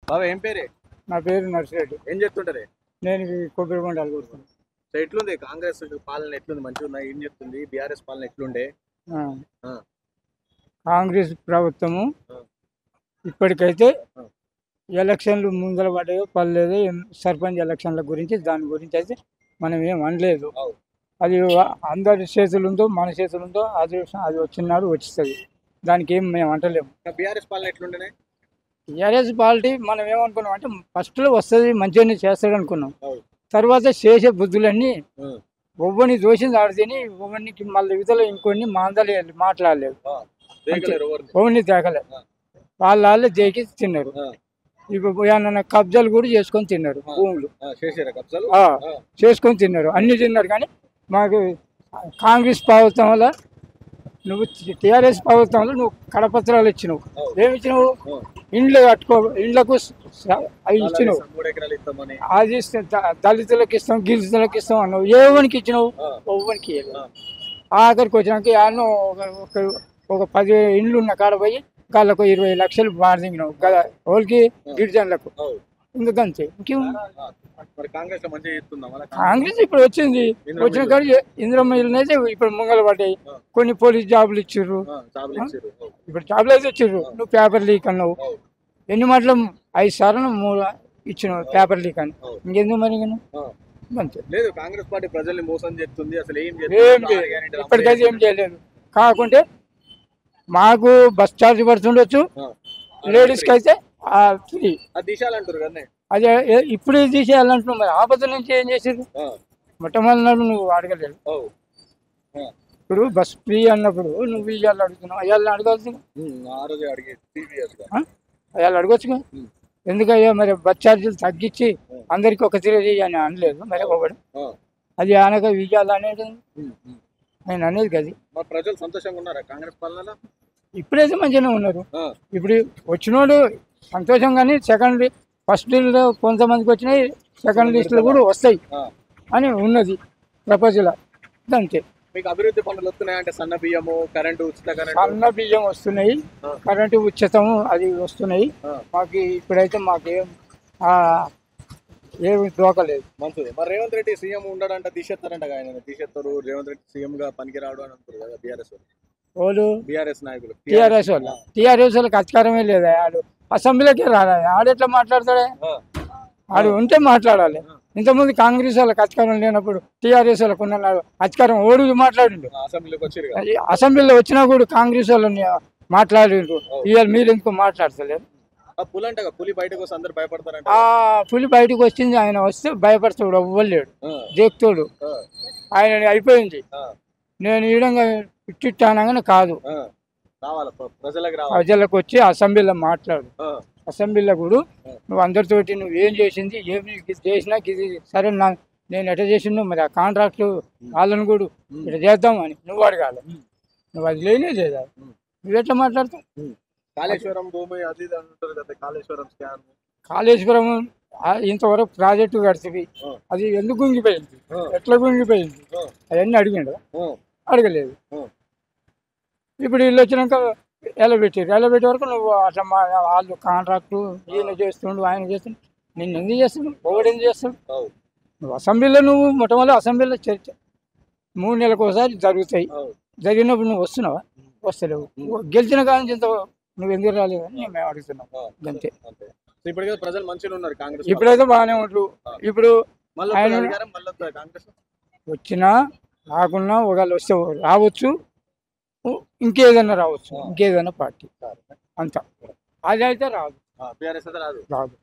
బాబా ఏం పేరే? నా పేరు నర్సిరెడ్డి. ఏం చెప్తుంటారే? నేను కొబ్బరి బొండాలు కొడుతున్నాను. సో ఎట్లుంది కాంగ్రెస్ పాలన? ఎట్లుంది? మంచిగా ఉందా? ఏం చెప్తుంది? బీఆర్ఎస్ పాలన ఎట్లుండే? ఆ, ఆ, కాంగ్రెస్ ప్రభుత్వము ఆ, ఇప్పటికైతే ఆ, ఎలక్షన్లు ముందర పడ్డాయో పడలేదు, సర్పంచ్ ఎలక్షన్ల గురించి దాని గురించి అయితే మనం ఏం అనలేదు. అవు. అది అందరి చేతులుందో మన చేతులుందో అది అది వచ్చినాడు వచ్చిస్తుంది, దానికి ఏం మేము అంటలేము. బీఆర్ఎస్ పాలన ఎట్లుండేనే? టీఆర్ఎస్ పార్టీ మనం ఏమనుకున్నాం అంటే ఫస్ట్లో వస్తుంది మంచిగానే చేస్తాడు అనుకున్నాం. అవు. తర్వాత చేసే బుద్ధులన్నీ ఆ, ఒవ్వని దోషింది ఆడితేని ఒవ్వనికి మళ్ళీ ఇవతల ఇంకొన్ని మాందలేదు మాట్లాడలేదు, ఆ. దేకలేరు ఎవరిని. ఒవ్వని తేగలే, ఆ, వాళ్ళే దేకి తిన్నారు. ఆ, ఇప్పుడు ఏమన్నా కబ్జాలు కూడా చేసుకొని తిన్నారు, భూములు చేసారా కబ్జాలు? ఆ, ఆ, చేసుకొని తిన్నారు, అన్ని తిన్నారు. కానీ మాకు కాంగ్రెస్ ప్రభుత్వం వల్ల నువ్వు టీఆర్ఎస్ ప్రభుత్వంలో నువ్వు కడపత్రాలు ఇచ్చినావు. అవు. ఏమి ఇచ్చినావు? ఆ. ఇండ్లు కట్టుకో, ఇండ్లకు అవి ఇచ్చినావు. 3 ఎకరాలు ఇస్తామని. అది ఇస్తే దళితులకు ఇస్తాం గిరిజనులకు ఇస్తాం అన్నావు. ఏవనికి ఇచ్చినావు? ఆ, ఒవ్వనికి ఇవ్వలేదు. ఆ, ఆఖరికి వచ్చినాక యాన్నో ఒక 10 ఇండ్లు ఉన్న కాడ పోయి వాళ్ళకు 20 లక్షలు బాధించినావు కదా, వాళ్ళకి గిరిజనులకు. అవు. ఎందుకంతే ఇంకేం. ఆ. మరి కాంగ్రెస్ లో మంచిగా చేస్తుందా మళ్ళా? కాంగ్రెస్ ఇప్పుడు వచ్చింది, వచ్చిన కాడ ఇంద్రమ్మ ఇల్లు అయితే ఇప్పుడు ముంగలు పడ్డాయి. కొన్ని పోలీస్ జాబులు ఇచ్చిర్రు, జాబులు ఇచ్చారు. అవు. ఇప్పుడు జాబులు అయితే ఇచ్చిర్రు. నువ్వు పేపర్ లీక్ అన్నావు. అవు. ఎన్ని మాటలు 5 సార్లు 3 ఇచ్చినావు పేపర్ లీక్ అని. అవు. ఇంకెందుకు మరి నేను ఆ. అంతే. లేదు, కాంగ్రెస్ పార్టీ ప్రజల్ని మోసం చేస్తుంది. అసలు ఏం ఏం చేయలేదు, ఇప్పటికైతే ఏం చేయలేదు. కాకుంటే మాకు బస్ ఛార్జ్ పడుతుండొచ్చు, లేడీస్కి అయితే ఫ్రీ. అది దిశాలంటారు కదా. అదే ఇప్పుడు తీసేయాలంటున్నావు. మరి ఆపద నుంచి ఏం చేసేది? మొట్టమొదటి నువ్వు అడగలేదు. ఇప్పుడు బస్ ఫ్రీ అన్నప్పుడు నువ్వు ఇవాళ అడుగుతున్నావు, అయ్యాలని అడగాల్సింది. ఆ రోజు అడిగి అయ్యాలు అడగొచ్చుగా. ఎందుకయ్యా మరి బస్ ఛార్జీలు తగ్గించి అందరికి ఒక తిరిగి అని అనలేదు మరి ఒకడు. అది అనక ఇవ్వాలి అనేది నేను అనేది కదా. మా ప్రజలు సంతోషంగా ఉన్నారా కాంగ్రెస్ పాలనలో? ఇప్పుడైతే మంచిగానే ఉన్నారు. ఇప్పుడు వచ్చినోడు సంతోషంగానే సెకండ్ ఫస్ట్ లిస్టులో కొంతమందికి వచ్చినాయి, సెకండ్ లిస్టులో కూడా వస్తాయి అని ఉన్నది ప్రపోజల్. అంతే. మీకు అభివృద్ధి పనులు వస్తున్నాయంటే సన్న బియ్యము, కరెంటు, ఉచిత కరెంటు. సన్న బియ్యం వస్తున్నాయి, కరెంటు ఉచితము అది వస్తున్నాయి. మాకు ఇప్పుడైతే మాకేం ఏమి దోకలేదు. మంచిది. మరి రేవంత్ రెడ్డి సీఎం ఉండడంట తీసేస్తారంట. ఆయన తీసేస్తారు, రేవంత్ రెడ్డి సీఎం గా పనికి రావడం అని అంటారు కదా బీఆర్ఎస్ వాళ్ళు. బీఆర్ఎస్ నాయకులు. టీఆర్ఎస్ వాళ్ళ టీఆర్ఎస్ వాళ్ళకి అధికారమే లేదా, ఆడు అసెంబ్లీకే రాలేదు. ఆడెట్లా మాట్లాడతాడే? ఆడు ఉంటే మాట్లాడాలి. ఇంతకుముందు కాంగ్రెస్ వాళ్ళకి అధికారం లేనప్పుడు టీఆర్ఎస్ వాళ్ళకు ఉన్న అధికారం ఓడి మాట్లాడిండు. అసెంబ్లీలో వచ్చినా కూడా కాంగ్రెస్ వాళ్ళని మాట్లాడిండ్రు. ఇవాళ మీరు ఎందుకు మాట్లాడతలేరు? పులి బయటకు వస్తే అందరు భయపడతారంట. పులి బయటకు వచ్చింది, ఆయన వస్తే భయపడతాడు, అవ్వలేడు, దేక్తాడు. ఆయన అయిపోయింది. నేను ఈ విధంగా ఇట్టిట్టానగానే కాదు, ప్రజలకు వచ్చి అసెంబ్లీలో మాట్లాడు. అసెంబ్లీలో కూడా నువ్వు అందరితోటి నువ్వు ఏం చేసింది, ఏమి చేసినా ఇది సరే, నేను ఎట్లా చేసిండు మరి ఆ కాంట్రాక్ట్ వాళ్ళని కూడా ఇట్లా చేద్దామని నువ్వు అడగాలి. నువ్వు అది లేనే లేదా, నువ్వు ఎట్లా మాట్లాడతావు? కాళేశ్వరం భూమి అది అంటారు కదా, కాళేశ్వరం స్కామ్. కాళేశ్వరం ఇంతవరకు ప్రాజెక్టు కడితే అది ఎందుకు గుంగిపోయింది, ఎట్లా గుంగిపోయింది అవన్నీ అడిగిండు, అడగలేదు. ఇప్పుడు వీళ్ళు వచ్చినాక ఎలబెట్టారు, ఎలబెట్టే వరకు నువ్వు అట్లా వాళ్ళు కాంట్రాక్టు ఈయన చేస్తుండు ఆయన చేస్తుండు, నిన్ను ఎందుకు చేస్తుండు, ఒకటి ఎందుకు చేస్తాడు? నువ్వు అసెంబ్లీలో నువ్వు మొట్టమొదటి అసెంబ్లీలో చర్చ 3 నెలలకు ఒకసారి జరుగుతాయి. జరిగినప్పుడు నువ్వు వస్తున్నావా? వస్తలేవు. గెలిచిన కాదు ఇంత నువ్వు ఎందుకు రాలేదని మేము అడుగుతున్నావు అంతే. ప్రజలు మంచిగా ఉన్నారు కాంగ్రెస్. ఇప్పుడైతే బాగానే ఉంటారు. ఇప్పుడు వచ్చినా రాకున్నా ఒకళ్ళు వస్తే రావచ్చు, ఇంకేదన్నా రావచ్చు, ఇంకేదన్నా పార్టీ అంతా. అది అయితే రాదు, రాదు.